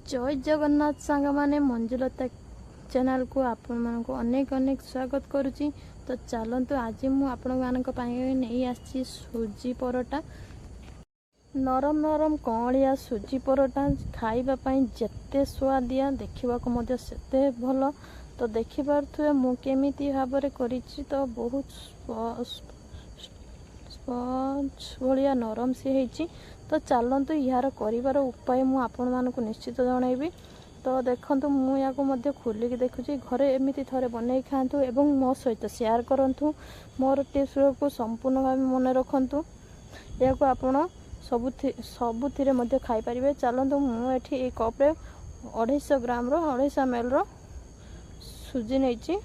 जय जगन्नाथ सांग माने मंजुलता चैनल को आपण मानक अनेक अनेक स्वागत करुच्ची। तो चलतु आज मुझे नहीं आसी सुजी परोटा नरम नरम कौलिया सुजी परोटा खाइबापी जिते स्वादिया देखा सेते भल। तो देखिपे मुझे भाव तो बहुत स्पंज भाया नरम सी है। तो चलतु यार कर उपाय मुझे आपण मानक निश्चित जनइबी। तो देखो मुझे खोलिकी देखुची घरे एमती थे बनई खातु एवं मो सहित शेयर करूँ। मोर टिप्स को संपूर्ण भाव मन रखु या आपण सबुथिरे खाईपारे। चलतु मुझे कप्रे 250 ग्राम 250 ml सुजी नहीं।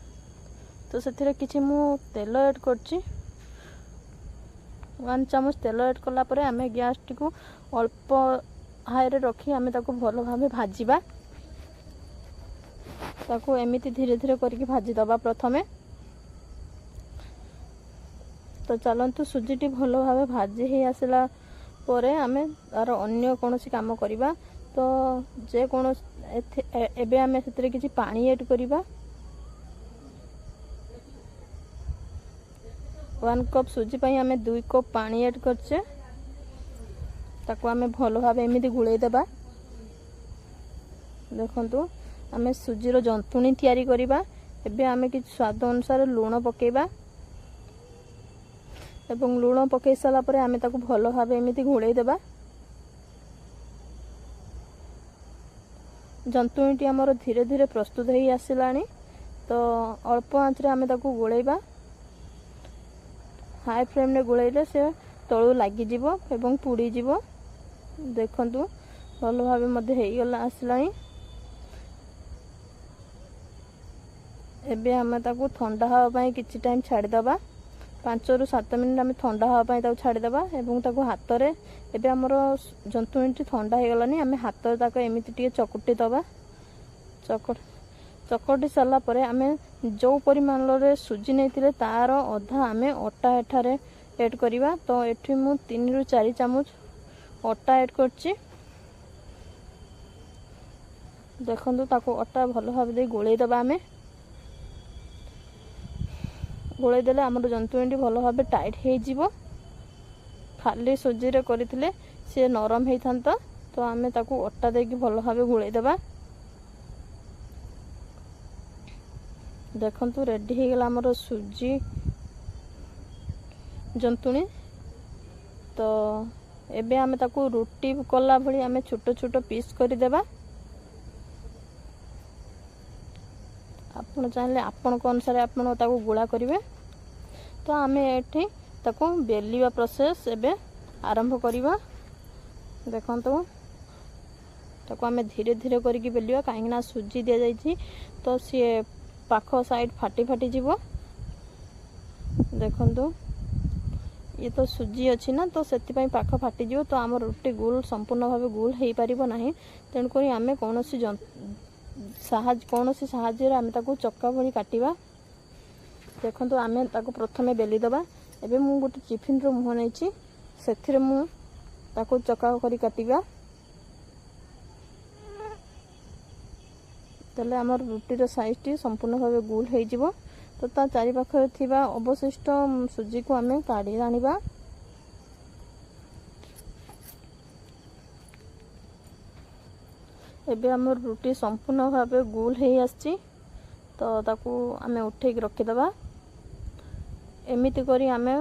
तो से किसी मु तेल ऐड कर 1 चामच तेल ऐड कलापर आम गैस टी को अल्प हाई रे रखी आम भल भाव भाजवा। ताको एमिति धीरे धीरे करके भाजीदबा प्रथमे। तो चलतु सुजीटी भल भाव भाजी ही आसला परे आमे तार अन्य कोनोसी काम करिबा। तो जे कोन एबे आमे सेतरे किछि पानी ऐड करिबा। 1 कप सुजी पई आमे 2 कप पानी ऐड करछे। ताको आमे भल भाव एमिति गुळै देबा। देखंतु आमे सुजीर जंतुणी तैयारी करिबा। एबे आमे कि स्वाद अनुसार लूण पकेबा एवं लूण पकई सारा परे आमे ताको भल भाव एमिति घोड़ै देबा। जंतुणीटी हमर धीरे धीरे प्रस्तुत होई आसिलानी। तो अल्प आंच रे आमे ताको गोळैबा। हाई फ्लेम रे गोळैले से तळु लागि जिवो एवं पुड़ी जिवो। देखंतु भल भाव मध्ये हेई गला आसिलानी। एबे आमे ताको ठंडा हवा पई किछि टाइम छाडी दबा। 5 रु 7 मिनिट आमे ठंडा हवा पई ताको छाडी दबा एवं ताको हाथ रे एबे हमरो जंतुणीटी ठंडा हे गलानी। आमे हाथ रे ताको एमिति टिके चकुटी दबा। चकटी साला परे आमे जो परिमाण रे सुजी नैतिले तार अधा आमे अटा एठारे ऐड करिबा। तो एठी मु 3 रु 4 चामच अटा ऐड करछि। देखंतु ताको अटा भल भाव दे गोळै दबा। आमे गोळै देले हमर जंतुणीटी भल भाव टाइट हे जिवो। खाली सुजी रे करिथिले से नरम हे थांता। तो आमे ताको अटा देकी भल भाव गोळै देबा। देखंतु रेडी हे गेला हमर सुजी जंतुणी। तो एबे आमे ताको रोटी कला भली आमे छोटो छोटो पीस करि देबा। आपण चाहले आपण को अनुसार आपण ताको गुळा करिवे। तो आमे एठी ताको बेलिवा प्रोसेस एबे आरंभ करिवा। देखंतु ताको आमे धीरे धीरे करके बेलिवा काहे ना सुजी दे जाई छी। तो सी पाखो साइड फाटी फाटी जीवो। देखंतु ये तो सुजी अछि ना। तो सेति पई पाखो फाटी जीवो। तो हमर रोटी गोल संपूर्ण भाव गोल हेई परिबो नाही। तेन करी आमे कोनोसी साहाଯ୍य रे आमे ताको चक्का भली काटिबा। देखंतु आमे ताको प्रथमे बेली दबा। एबे मु गोटे टिफिन रो मुह नै छी सेथिरे मु ताको चक्का करी काटिबा। तले हमर रुटी रो साइज टी संपूर्ण भाव गोल हेई जिवो। तो ता चारि पाखरे थिबा अवशिष्ट सुजी को आमे काढी आनिबा। एबे हमर रुटी संपूर्ण भाव गोल हेई आछि। तो ताको आमे उठेक रखि दबा। एमिति करी आमे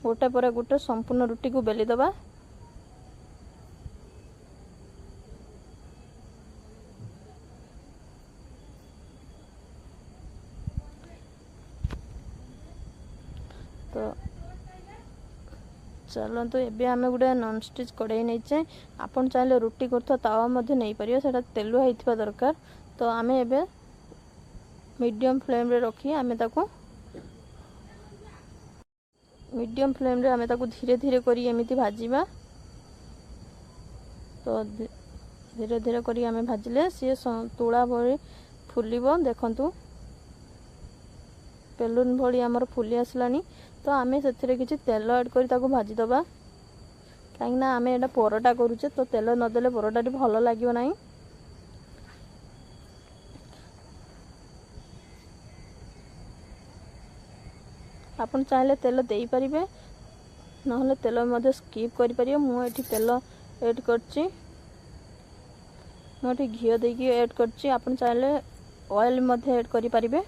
गोटे पर गोटे संपूर्ण रुटी को बेली दबा। तो चलतु एबे आमे गुडे नॉन स्टिच कड़ाई नहीं। आपन चाहे रुटी करथो तावा मध्ये नहीं परियो सेटा तेलुआ हेइथिबा दरकार। तो आमे एबे मीडियम फ्लेम रे रखी आमे ताको मीडियम फ्लेम रे आमे ताको धीरे धीरे करी एमिति भाजीबा। तो धीरे धीरे करी आमे भाजिले से तुळा भरी फुलिबो। देखंतु बेलून भली हमर फुली आसलानी। तो आमे सेथिरे किछि तेल ऐड करी ताको भाजी दबा। काहे ना आमे एटा परोटा करूचे। तो तेल न देले परोटाटी भलो लागियो नाही। ଆପଣ ଚାହିଁଲେ ତେଲ ଦେଇପାରିବେ, ନହେଲେ ତେଲ ମଧ୍ୟ ସ୍କିପ୍ କରିପାରିବେ। ମୁଁ ଏଠି ତେଲ ଏଡ୍ କରିଛି, ମୁଁ ଏଠି ଘିଅ ଦେଇକି ଏଡ୍ କରିଛି। ଆପଣ ଚାହିଁଲେ ଅଏଲ୍ ମଧ୍ୟ ଏଡ୍ କରିପାରିବେ।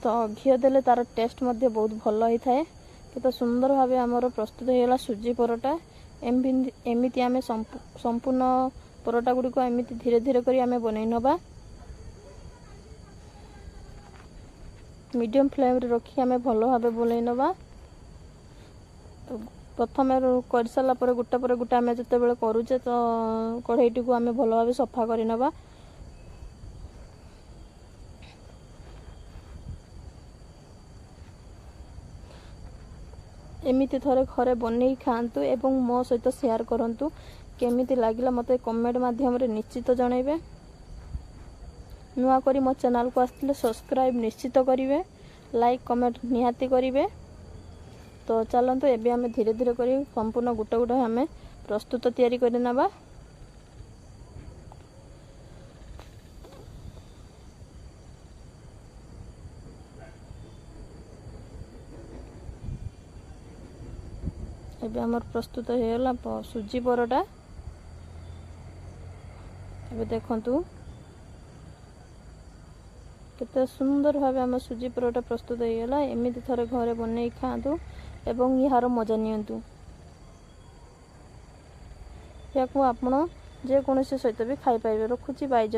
ତ ଘିଅ ଦେଲେ ତାର ଟେଷ୍ଟ ମଧ୍ୟ ବହୁତ ଭଲ ହେଇଥାଏ। କେତେ ସୁନ୍ଦର ଭାବେ ଆମର ପ୍ରସ୍ତୁତ ହେଇଗଲା ସୁଜି ପରଟା। ଏମିତି ଆମେ ସମ୍ପୂର୍ଣ୍ଣ ପରଟା ଗୁଡ଼ିକ ଏମିତି ଧୀରେ ଧୀରେ କରି ଆମେ ବନେଇ ନେବା। ମିଡ଼ିୟମ୍ ଫ୍ଲେମ୍ରେ ରଖି ଆମେ ଭଲ ଭାବେ ବନେଇ ନେବା। ପ୍ରଥମେ କରିସାରିଲା ପରେ ଗୋଟେ ଆମେ ଯେତେବେଳେ କରୁଛେ ତ କଢ଼େଇଟିକୁ ଆମେ ଭଲ ଭାବେ ସଫା କରିନେବା। ଏମିତି ଥରେ ଘରେ ବନେଇ ଖାଆନ୍ତୁ ଏବଂ ମୋ ସହିତ ସେୟାର କରନ୍ତୁ। କେମିତି ଲାଗିଲା ମୋତେ କମେଣ୍ଟ ମାଧ୍ୟମରେ ନିଶ୍ଚିତ ଜଣାଇବେ। ନୂଆ କରି ମୋ ଚ୍ୟାନେଲକୁ ଆସିଥିଲେ ସବସ୍କ୍ରାଇବ୍ ନିଶ୍ଚିତ କରିବେ, ଲାଇକ୍ କମେଣ୍ଟ ନିହାତି କରିବେ। ତ ଚାଲନ୍ତୁ ଏବେ ଆମେ ଧୀରେ ଧୀରେ କରି ସମ୍ପୂର୍ଣ୍ଣ ଗୋଟେ ଆମେ ପ୍ରସ୍ତୁତ ତିଆରି କରି ନେବା। ଏବେ ଆମର ପ୍ରସ୍ତୁତ ହେଇଗଲା ସୁଜି ପରଟା। ଏବେ ଦେଖନ୍ତୁ କେତେ ସୁନ୍ଦର ଭାବେ ଆମ ସୁଜି ପରଟା ପ୍ରସ୍ତୁତ ହେଇଗଲା। ଏମିତି ଥରେ ଘରେ ବନେଇ ଖାଆନ୍ତୁ ଏବଂ ଏହାର ମଜା ନିଅନ୍ତୁ। ଏହାକୁ ଆପଣ ଯେକୌଣସି ସହିତ ବି ଖାଇପାରିବେ। ରଖୁଛି, ବାଇ।